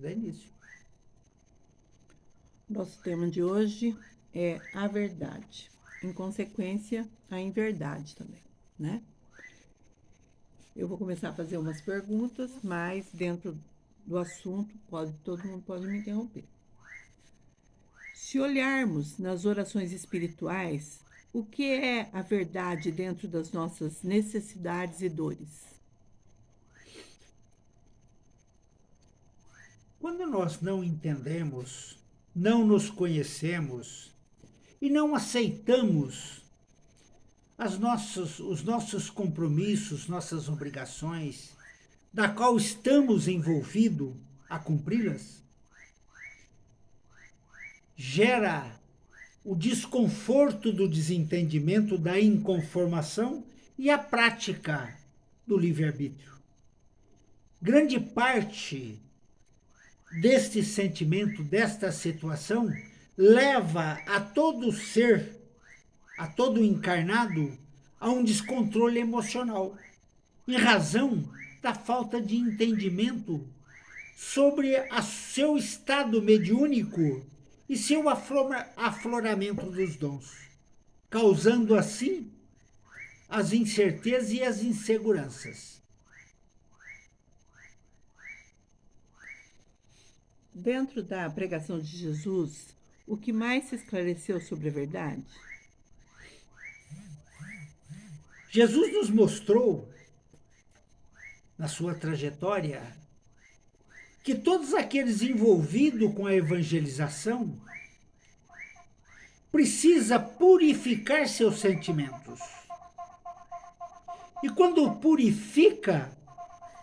dar início. Nosso tema de hoje é a verdade. Em consequência, a inverdade também, né? Eu vou começar a fazer umas perguntas, mas dentro do assunto, todo mundo pode me interromper. Se olharmos nas orações espirituais, o que é a verdade dentro das nossas necessidades e dores? Quando nós não entendemos, não nos conhecemos e não aceitamos os nossos compromissos, nossas obrigações, da qual estamos envolvidos a cumpri-las, gera o desconforto do desentendimento, da inconformação e a prática do livre-arbítrio. Grande parte deste sentimento, desta situação, leva a todo ser, a todo encarnado, a um descontrole emocional, em razão da falta de entendimento sobre seu estado mediúnico e seu afloramento dos dons, causando assim as incertezas e as inseguranças. Dentro da pregação de Jesus, o que mais se esclareceu sobre a verdade? Jesus nos mostrou, na sua trajetória, que todos aqueles envolvidos com a evangelização precisa purificar seus sentimentos. E quando purifica,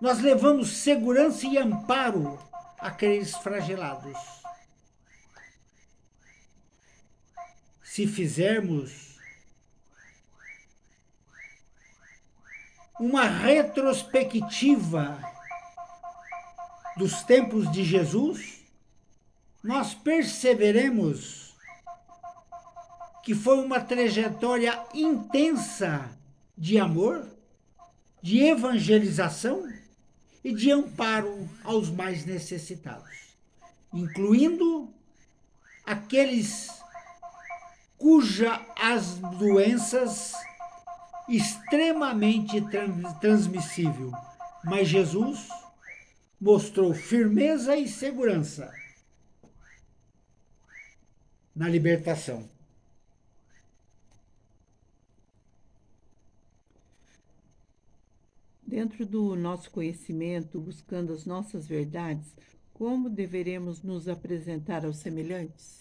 nós levamos segurança e amparo àqueles flagelados. Se fizermos uma retrospectiva dos tempos de Jesus, nós perceberemos que foi uma trajetória intensa de amor, de evangelização e de amparo aos mais necessitados, incluindo aqueles cujas as doenças extremamente transmissível, mas Jesus mostrou firmeza e segurança na libertação. Dentro do nosso conhecimento, buscando as nossas verdades, como deveremos nos apresentar aos semelhantes?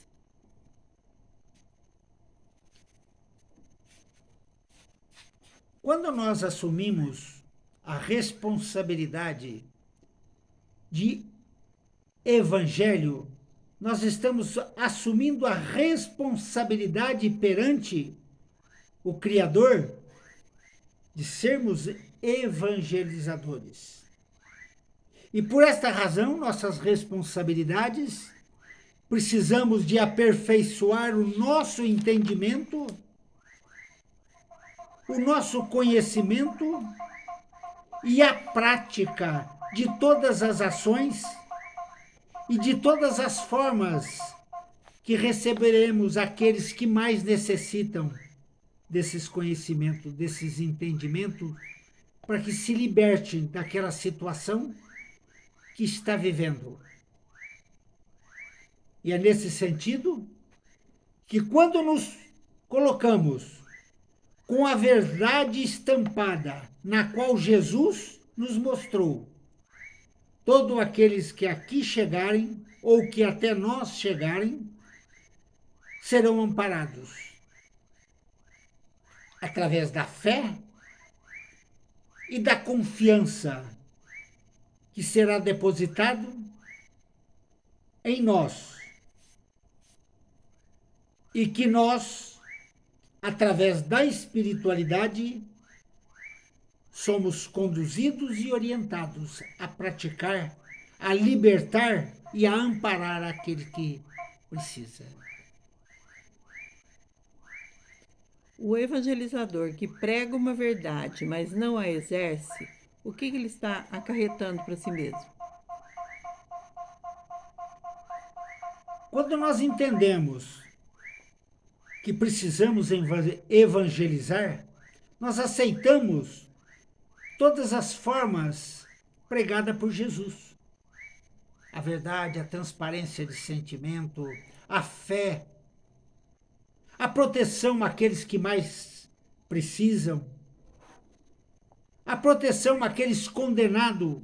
Quando nós assumimos a responsabilidade de evangelho, nós estamos assumindo a responsabilidade perante o Criador de sermos evangelizadores. E por esta razão, nossas responsabilidades, precisamos de aperfeiçoar o nosso entendimento, o nosso conhecimento e a prática de todas as ações e de todas as formas que receberemos aqueles que mais necessitam desses conhecimentos, desses entendimentos, para que se libertem daquela situação que está vivendo. E é nesse sentido que quando nos colocamos com a verdade estampada, na qual Jesus nos mostrou, todos aqueles que aqui chegarem, ou que até nós chegarem, serão amparados através da fé e da confiança que será depositado em nós. E que nós, através da espiritualidade, somos conduzidos e orientados a praticar, a libertar e a amparar aquele que precisa. O evangelizador que prega uma verdade, mas não a exerce, o que ele está acarretando para si mesmo? Quando nós entendemos que precisamos evangelizar, nós aceitamos todas as formas pregadas por Jesus. A verdade, a transparência de sentimento, a fé, a proteção àqueles que mais precisam, a proteção àqueles condenados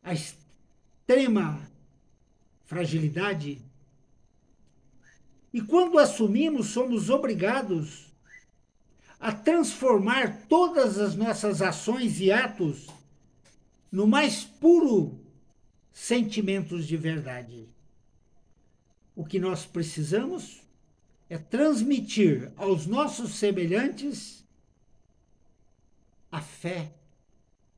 à extrema fragilidade. E quando assumimos, somos obrigados a transformar todas as nossas ações e atos no mais puro sentimentos de verdade. O que nós precisamos é transmitir aos nossos semelhantes a fé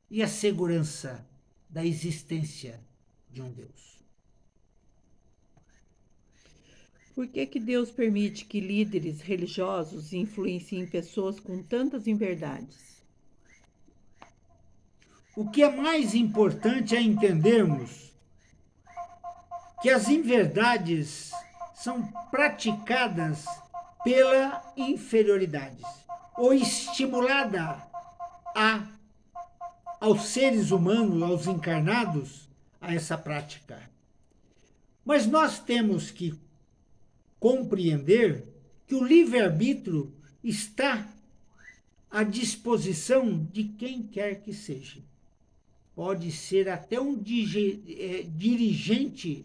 e a segurança da existência de um Deus. Por que Deus permite que líderes religiosos influenciem pessoas com tantas inverdades? O que é mais importante é entendermos que as inverdades são praticadas pela inferioridade ou estimulada aos seres humanos, aos encarnados, a essa prática. Mas nós temos que compreender que o livre-arbítrio está à disposição de quem quer que seja. Pode ser até um dirigente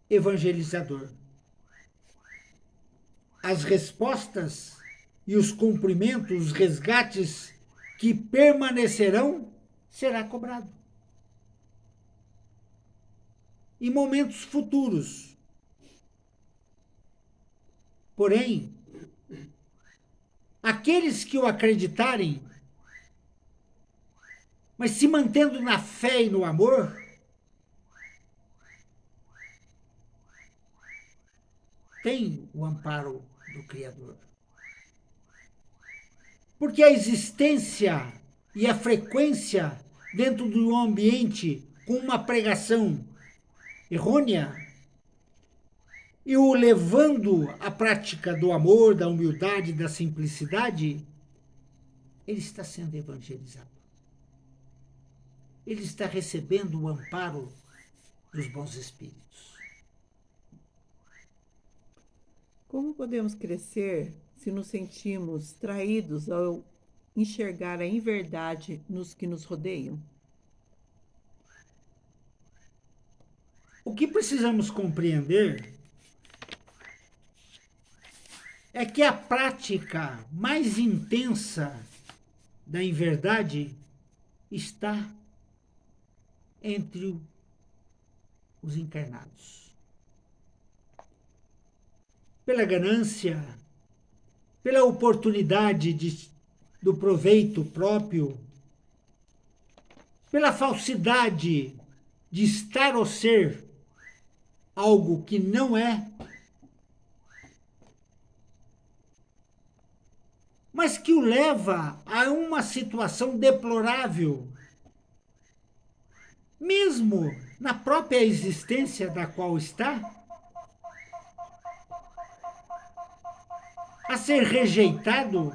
evangelizador. As respostas e os cumprimentos, os resgates que permanecerão, será cobrado. Em momentos futuros. Porém, aqueles que o acreditarem, mas se mantendo na fé e no amor, tem o amparo do Criador. Porque a existência e a frequência dentro de um ambiente com uma pregação errônea e o levando à prática do amor, da humildade, da simplicidade, ele está sendo evangelizado. Ele está recebendo o amparo dos bons espíritos. Como podemos crescer se nos sentimos traídos ao enxergar a inverdade nos que nos rodeiam? O que precisamos compreender é que a prática mais intensa da inverdade está entre os encarnados. Pela ganância, pela oportunidade do proveito próprio, pela falsidade de estar ou ser algo que não é, mas que o leva a uma situação deplorável, mesmo na própria existência da qual está, a ser rejeitado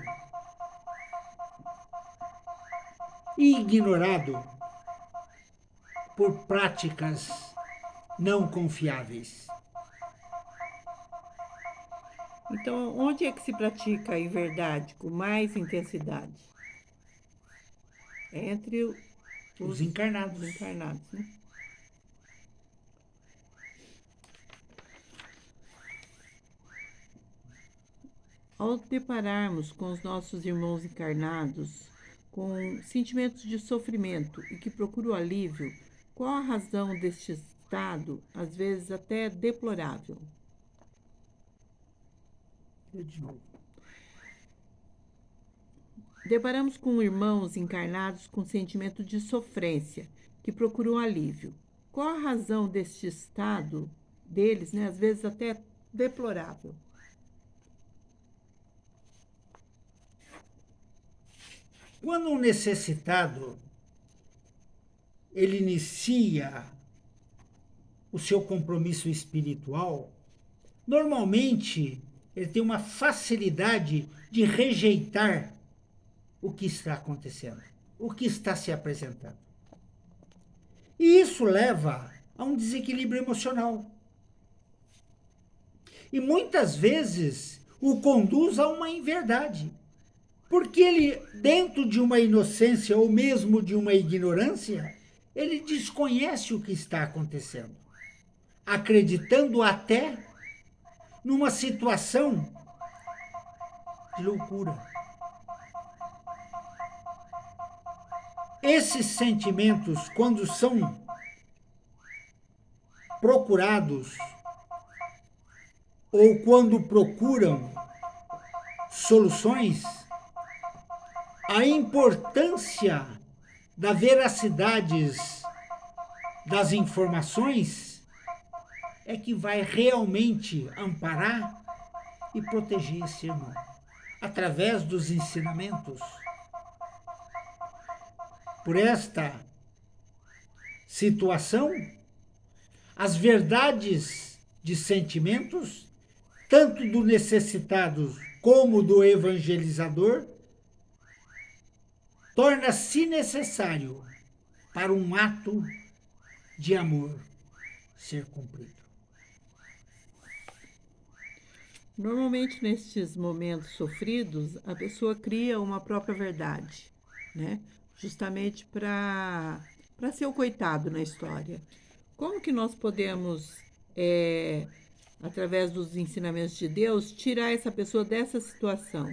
e ignorado por práticas não confiáveis. Então, onde é que se pratica a inverdade com mais intensidade? É entre Os encarnados. Os encarnados, né? Ao depararmos com os nossos irmãos encarnados com sentimentos de sofrimento e que procuram alívio, qual a razão deste estado, às vezes até deplorável? De novo. Deparamos com irmãos encarnados com sentimento de sofrência, que procuram alívio. Qual a razão deste estado deles, né, às vezes até deplorável? Quando um necessitado ele inicia o seu compromisso espiritual, normalmente ele tem uma facilidade de rejeitar o que está acontecendo, o que está se apresentando. E isso leva a um desequilíbrio emocional. E muitas vezes o conduz a uma inverdade. Porque ele, dentro de uma inocência ou mesmo de uma ignorância, ele desconhece o que está acontecendo, acreditando até numa situação de loucura. Esses sentimentos, quando são procurados ou quando procuram soluções, a importância da veracidade das informações é que vai realmente amparar e proteger esse irmão, através dos ensinamentos. Por esta situação, as verdades de sentimentos, tanto do necessitado como do evangelizador, torna-se necessário para um ato de amor ser cumprido. Normalmente, nestes momentos sofridos, a pessoa cria uma própria verdade, né? Justamente para ser o coitado na história. Como que nós podemos, através dos ensinamentos de Deus, tirar essa pessoa dessa situação?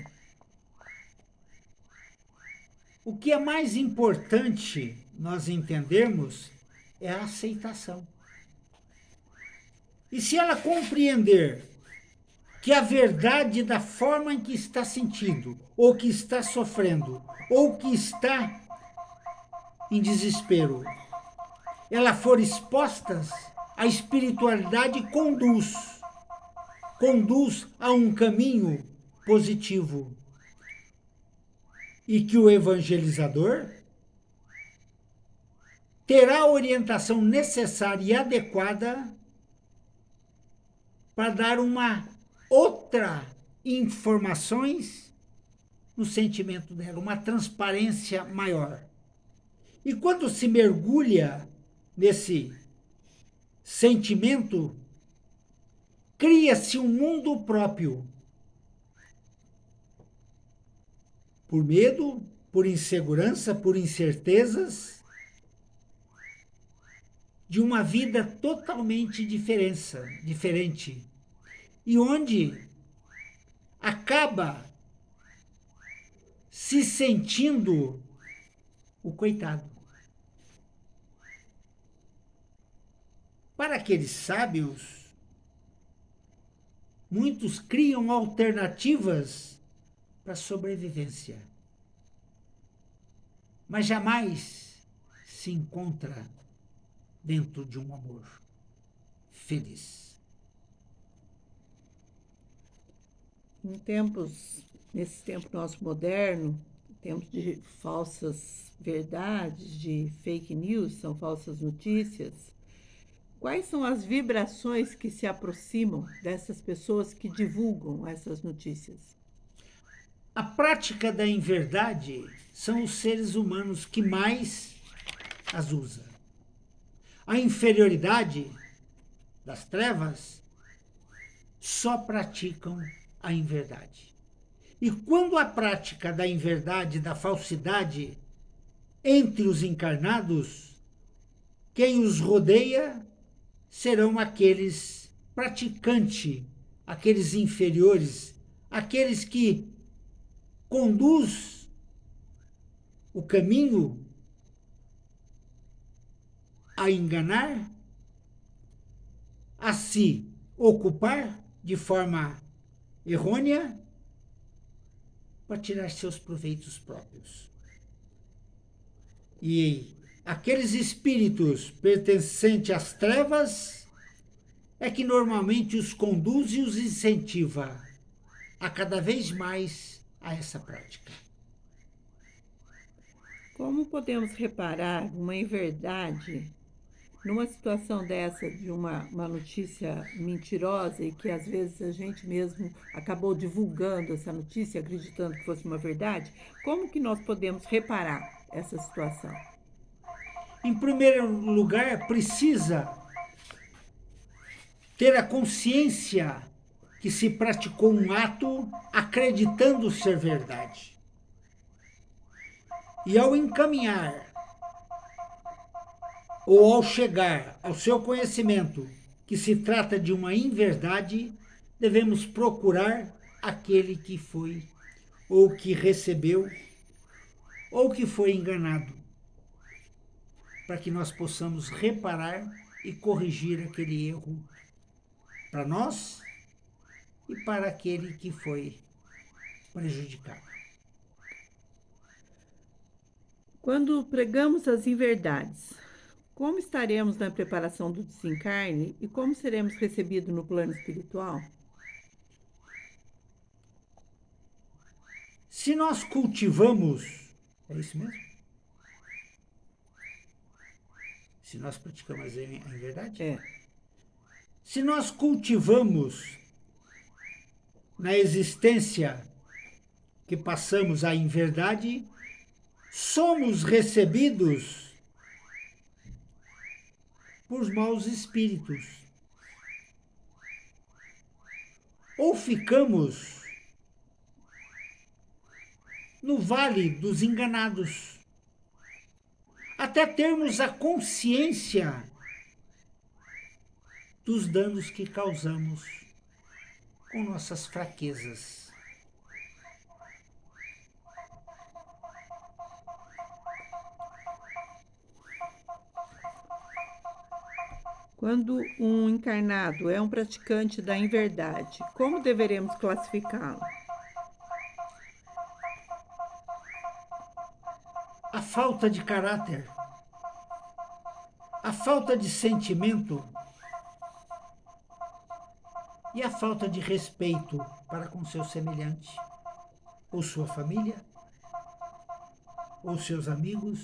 O que é mais importante nós entendermos é a aceitação. E se ela compreender que a verdade da forma em que está sentindo, ou que está sofrendo, ou que está em desespero, ela for exposta, a espiritualidade conduz a um caminho positivo. E que o evangelizador terá a orientação necessária e adequada para dar uma outra informações no sentimento dela, uma transparência maior. E quando se mergulha nesse sentimento, cria-se um mundo próprio. Por medo, por insegurança, por incertezas, de uma vida totalmente diferente. E onde acaba se sentindo o coitado. Para aqueles sábios, muitos criam alternativas para a sobrevivência, mas jamais se encontra dentro de um amor feliz. Nesse tempo nosso moderno, tempos de falsas verdades, de fake news, são falsas notícias. Quais são as vibrações que se aproximam dessas pessoas que divulgam essas notícias? A prática da inverdade são os seres humanos que mais as usam. A inferioridade das trevas só praticam a inverdade. E quando a prática da inverdade, da falsidade entre os encarnados, quem os rodeia serão aqueles praticantes, aqueles inferiores, aqueles que conduz o caminho a enganar, a se ocupar de forma errônea para tirar seus proveitos próprios. E aqueles espíritos pertencentes às trevas é que normalmente os conduz e os incentiva a cada vez mais a essa prática. Como podemos reparar uma inverdade numa situação dessa, de uma notícia mentirosa e que às vezes a gente mesmo acabou divulgando essa notícia, acreditando que fosse uma verdade, como que nós podemos reparar essa situação? Em primeiro lugar, precisa ter a consciência que se praticou um ato acreditando ser verdade. E ao encaminhar ou ao chegar ao seu conhecimento que se trata de uma inverdade, devemos procurar aquele que foi, ou que recebeu, ou que foi enganado, para que nós possamos reparar e corrigir aquele erro para nós e para aquele que foi prejudicado. Quando pregamos as inverdades, como estaremos na preparação do desencarne e como seremos recebidos no plano espiritual? Se nós cultivamos, é isso mesmo? Se nós praticamos a inverdade? É. Se nós cultivamos na existência que passamos a inverdade, somos recebidos por maus espíritos. Ou ficamos no vale dos enganados, até termos a consciência dos danos que causamos com nossas fraquezas. Quando um encarnado é um praticante da inverdade, como deveremos classificá-lo? A falta de caráter, a falta de sentimento e a falta de respeito para com seu semelhante, ou sua família, ou seus amigos.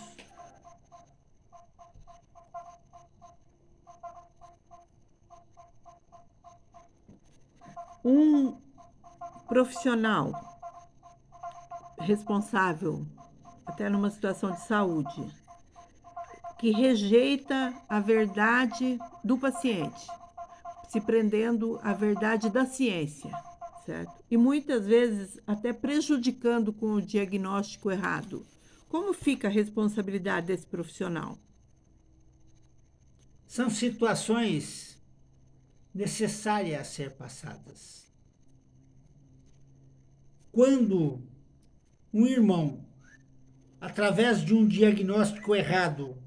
Um profissional responsável, até numa situação de saúde, que rejeita a verdade do paciente, se prendendo à verdade da ciência, certo? E muitas vezes até prejudicando com o diagnóstico errado. Como fica a responsabilidade desse profissional? São situações necessárias a ser passadas. Quando um irmão, através de um diagnóstico errado,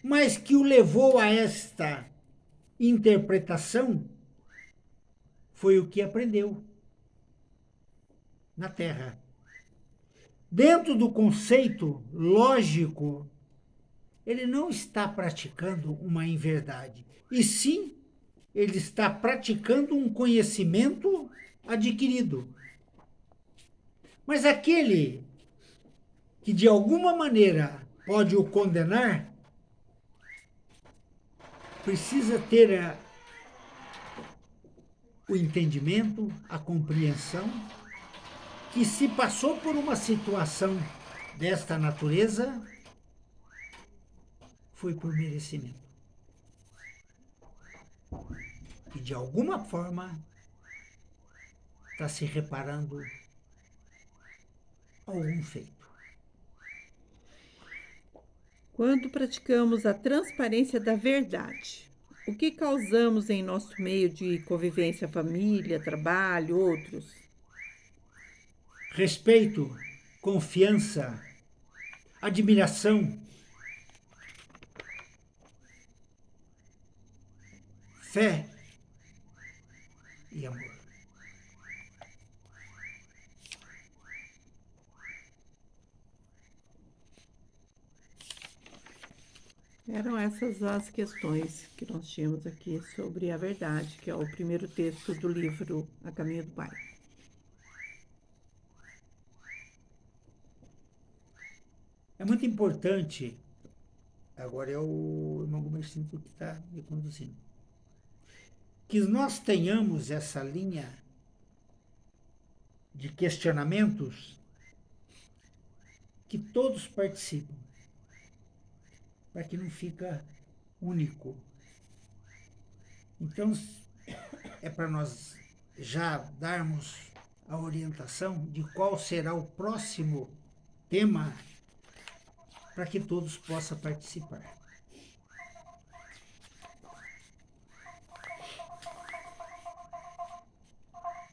mas que o levou a esta interpretação, foi o que aprendeu na Terra. Dentro do conceito lógico, ele não está praticando uma inverdade, e sim ele está praticando um conhecimento adquirido. Mas aquele que de alguma maneira pode o condenar, precisa ter o entendimento, a compreensão, que se passou por uma situação desta natureza, foi por merecimento. E de alguma forma está se reparando algum feito. Quando praticamos a transparência da verdade, o que causamos em nosso meio de convivência, família, trabalho, outros? Respeito, confiança, admiração, fé e amor. Eram essas as questões que nós tínhamos aqui sobre a verdade, que é o primeiro texto do livro A Caminho do Pai. É muito importante agora é o irmão Gumercindo que está me conduzindo. Que nós tenhamos essa linha de questionamentos que todos participam, para que não fica único. Então, é para nós já darmos a orientação de qual será o próximo tema para que todos possam participar.